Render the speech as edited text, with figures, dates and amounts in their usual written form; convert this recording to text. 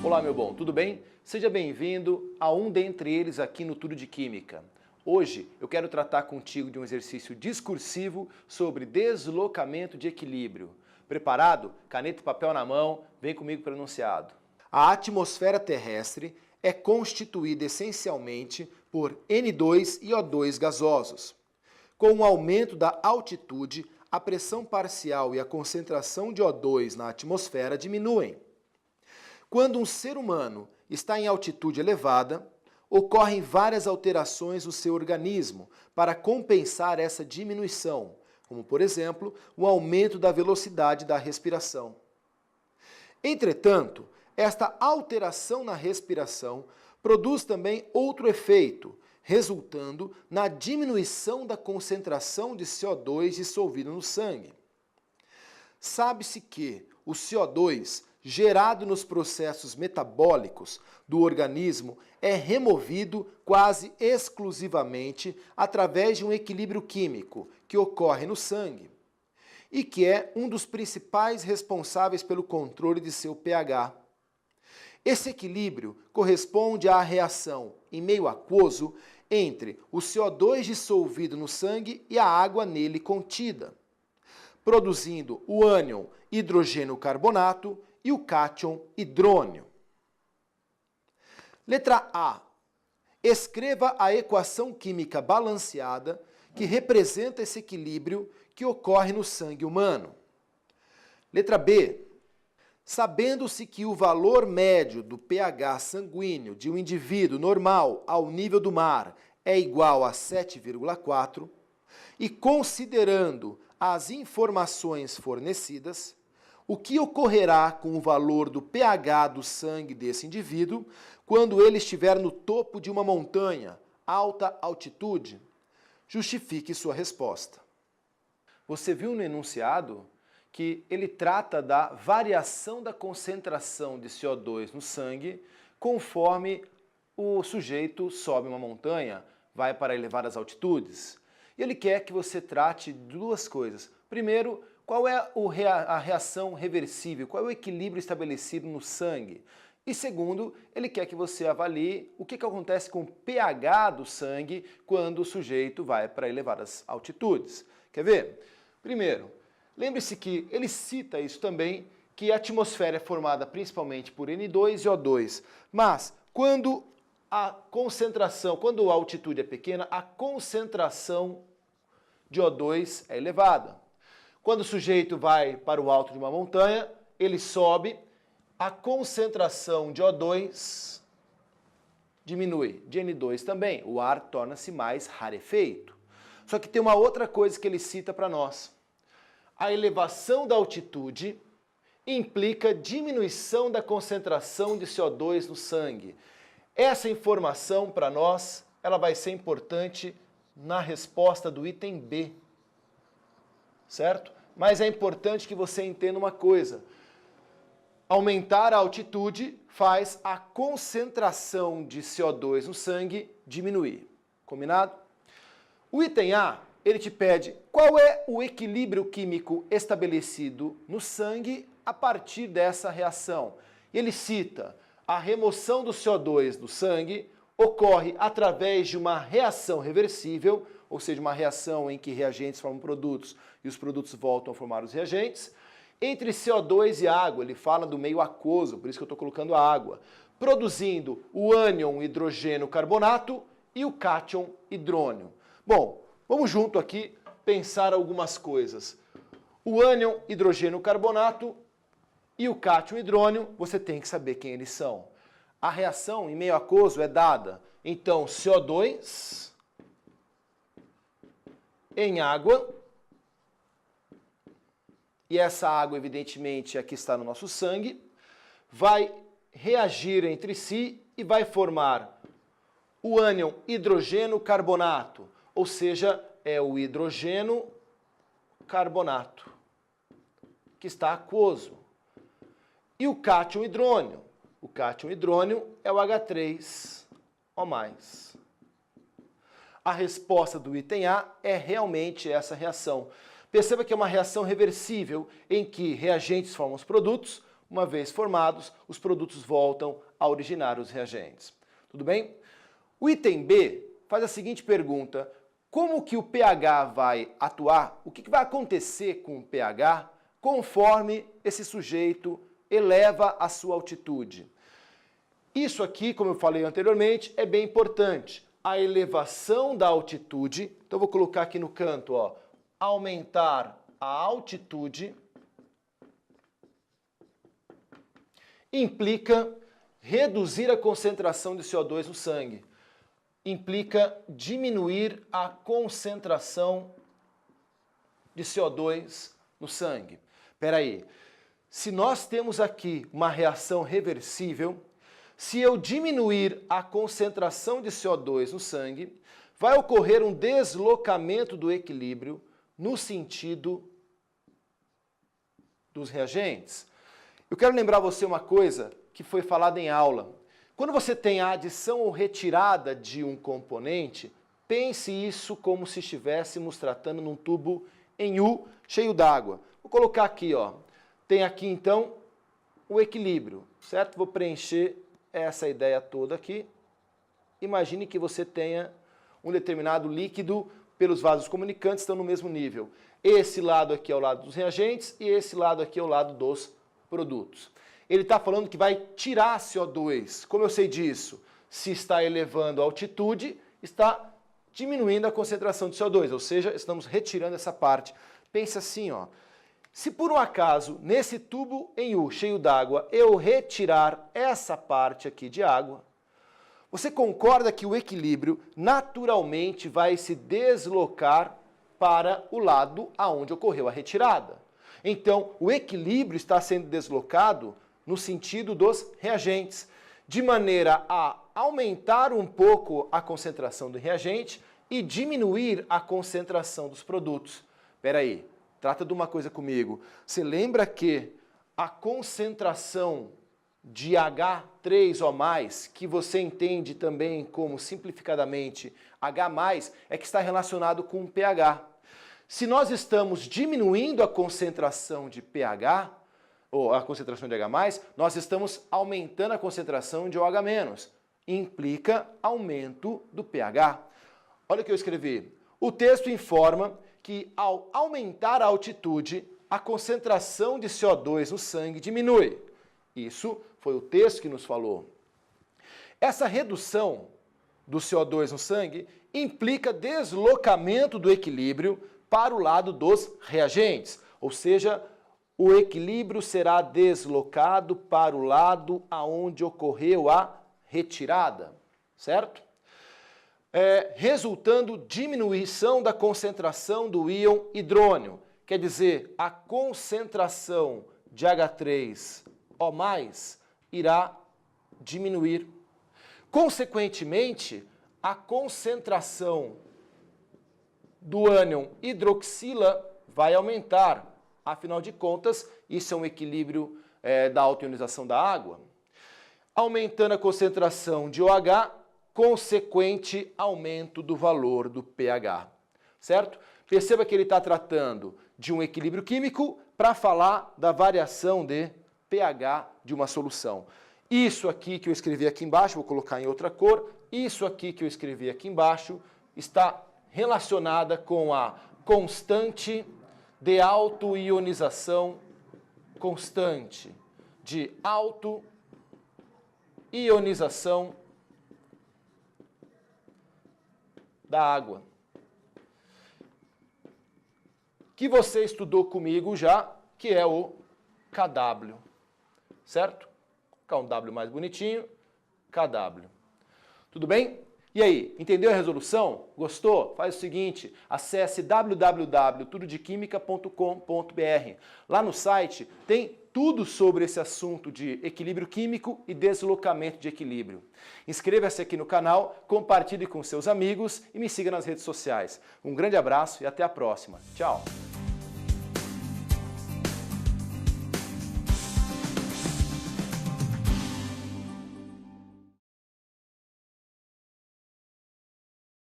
Olá, meu bom, tudo bem? Seja bem-vindo a um dentre eles aqui no Tudo de Química. Hoje eu quero tratar contigo de um exercício discursivo sobre deslocamento de equilíbrio. Preparado? Caneta e papel na mão, vem comigo para o enunciado. A atmosfera terrestre é constituída essencialmente por N2 e O2 gasosos. Com o aumento da altitude, a pressão parcial e a concentração de O2 na atmosfera diminuem. Quando um ser humano está em altitude elevada, ocorrem várias alterações no seu organismo para compensar essa diminuição, como, por exemplo, o aumento da velocidade da respiração. Entretanto, esta alteração na respiração produz também outro efeito, resultando na diminuição da concentração de CO2 dissolvido no sangue. Sabe-se que o CO2 gerado nos processos metabólicos do organismo é removido quase exclusivamente através de um equilíbrio químico que ocorre no sangue e que é um dos principais responsáveis pelo controle de seu pH. Esse equilíbrio corresponde à reação em meio aquoso entre o CO2 dissolvido no sangue e a água nele contida, produzindo o ânion hidrogênio carbonato e o cátion hidrônio. Letra A. Escreva a equação química balanceada que representa esse equilíbrio que ocorre no sangue humano. Letra B. Sabendo-se que o valor médio do pH sanguíneo de um indivíduo normal ao nível do mar é igual a 7,4, e considerando as informações fornecidas, o que ocorrerá com o valor do pH do sangue desse indivíduo quando ele estiver no topo de uma montanha, alta altitude? Justifique sua resposta. Você viu no enunciado que ele trata da variação da concentração de CO2 no sangue conforme o sujeito sobe uma montanha, vai para elevadas altitudes. E ele quer que você trate de duas coisas. Primeiro, qual é a reação reversível, qual é o equilíbrio estabelecido no sangue? E segundo, ele quer que você avalie o que acontece com o pH do sangue quando o sujeito vai para elevadas altitudes. Quer ver? Primeiro, lembre-se que ele cita isso também, que a atmosfera é formada principalmente por N2 e O2, mas quando a concentração, quando a altitude é pequena, a concentração de O2 é elevada. Quando o sujeito vai para o alto de uma montanha, ele sobe, a concentração de O2 diminui, de N2 também, o ar torna-se mais rarefeito. Só que tem uma outra coisa que ele cita para nós. A elevação da altitude implica diminuição da concentração de CO2 no sangue. Essa informação para nós, ela vai ser importante na resposta do item B, certo? Mas é importante que você entenda uma coisa. Aumentar a altitude faz a concentração de CO2 no sangue diminuir. Combinado? O item A, ele te pede qual é o equilíbrio químico estabelecido no sangue a partir dessa reação. Ele cita a remoção do CO2 do sangue ocorre através de uma reação reversível, ou seja, uma reação em que reagentes formam produtos e os produtos voltam a formar os reagentes. Entre CO2 e água, ele fala do meio aquoso, por isso que eu estou colocando a água, produzindo o ânion hidrogênio carbonato e o cátion hidrônio. Bom, vamos junto aqui pensar algumas coisas. O ânion hidrogênio carbonato e o cátion hidrônio, você tem que saber quem eles são. A reação em meio aquoso é dada, então, CO2 em água, e essa água, evidentemente, aqui está no nosso sangue, vai reagir entre si e vai formar o ânion hidrogênio carbonato, ou seja, é o hidrogênio carbonato, que está aquoso. E o cátion hidrônio. O cátion hidrônio é o H3O+. A resposta do item A é realmente essa reação. Perceba que é uma reação reversível em que reagentes formam os produtos, Uma vez formados, os produtos voltam a originar os reagentes. Tudo bem? O item B faz a seguinte pergunta: como que o pH vai atuar? O que vai acontecer com o pH conforme esse sujeito eleva a sua altitude? Isso aqui, como eu falei anteriormente, é bem importante. A elevação da altitude, então vou colocar aqui no canto, ó, aumentar a altitude implica reduzir a concentração de CO2 no sangue. Implica diminuir a concentração de CO2 no sangue. Espera aí, se nós temos aqui uma reação reversível, se eu diminuir a concentração de CO2 no sangue, vai ocorrer um deslocamento do equilíbrio no sentido dos reagentes. Eu quero lembrar você uma coisa que foi falada em aula. Quando você tem a adição ou retirada de um componente, pense isso como se estivéssemos tratando num tubo em U cheio d'água. Vou colocar aqui, ó. Tem aqui então o equilíbrio, certo? Vou preencher essa ideia toda aqui. Imagine que você tenha um determinado líquido pelos vasos comunicantes, estão no mesmo nível. Esse lado aqui é o lado dos reagentes e esse lado aqui é o lado dos produtos. Ele está falando que vai tirar CO2. Como eu sei disso? Se está elevando a altitude, está diminuindo a concentração de CO2, ou seja, estamos retirando essa parte. Pense assim, ó. Se por um acaso, nesse tubo em U cheio d'água, eu retirar essa parte aqui de água, você concorda que o equilíbrio naturalmente vai se deslocar para o lado aonde ocorreu a retirada. Então, o equilíbrio está sendo deslocado no sentido dos reagentes, de maneira a aumentar um pouco a concentração do reagente e diminuir a concentração dos produtos. Espera aí, trata de uma coisa comigo. Você lembra que a concentração de H3O+, que você entende também como simplificadamente H+, é que está relacionado com o pH. Se nós estamos diminuindo a concentração de pH, ou a concentração de H+, nós estamos aumentando a concentração de OH-. Implica aumento do pH. Olha o que eu escrevi. O texto informa que ao aumentar a altitude, a concentração de CO2 no sangue diminui. Isso foi o texto que nos falou. Essa redução do CO2 no sangue implica deslocamento do equilíbrio para o lado dos reagentes, ou seja, o equilíbrio será deslocado para o lado aonde ocorreu a retirada, certo? Resultando diminuição da concentração do íon hidrônio, quer dizer, a concentração de H3O+, irá diminuir. Consequentemente, a concentração do ânion hidroxila vai aumentar. Afinal de contas, isso é um equilíbrio da autoionização da água. Aumentando a concentração de OH, consequente aumento do valor do pH, certo? Perceba que ele está tratando de um equilíbrio químico para falar da variação de pH de uma solução. Isso aqui que eu escrevi aqui embaixo, vou colocar em outra cor, isso aqui que eu escrevi aqui embaixo está relacionada com a constante de autoionização constante, de autoionização da água, que você estudou comigo já, que é o KW, certo? Vou colocar um W mais bonitinho, KW. Tudo bem? E aí, entendeu a resolução? Gostou? Faz o seguinte, acesse www.tudodequimica.com.br. Lá no site tem tudo sobre esse assunto de equilíbrio químico e deslocamento de equilíbrio. Inscreva-se aqui no canal, compartilhe com seus amigos e me siga nas redes sociais. Um grande abraço e até a próxima. Tchau!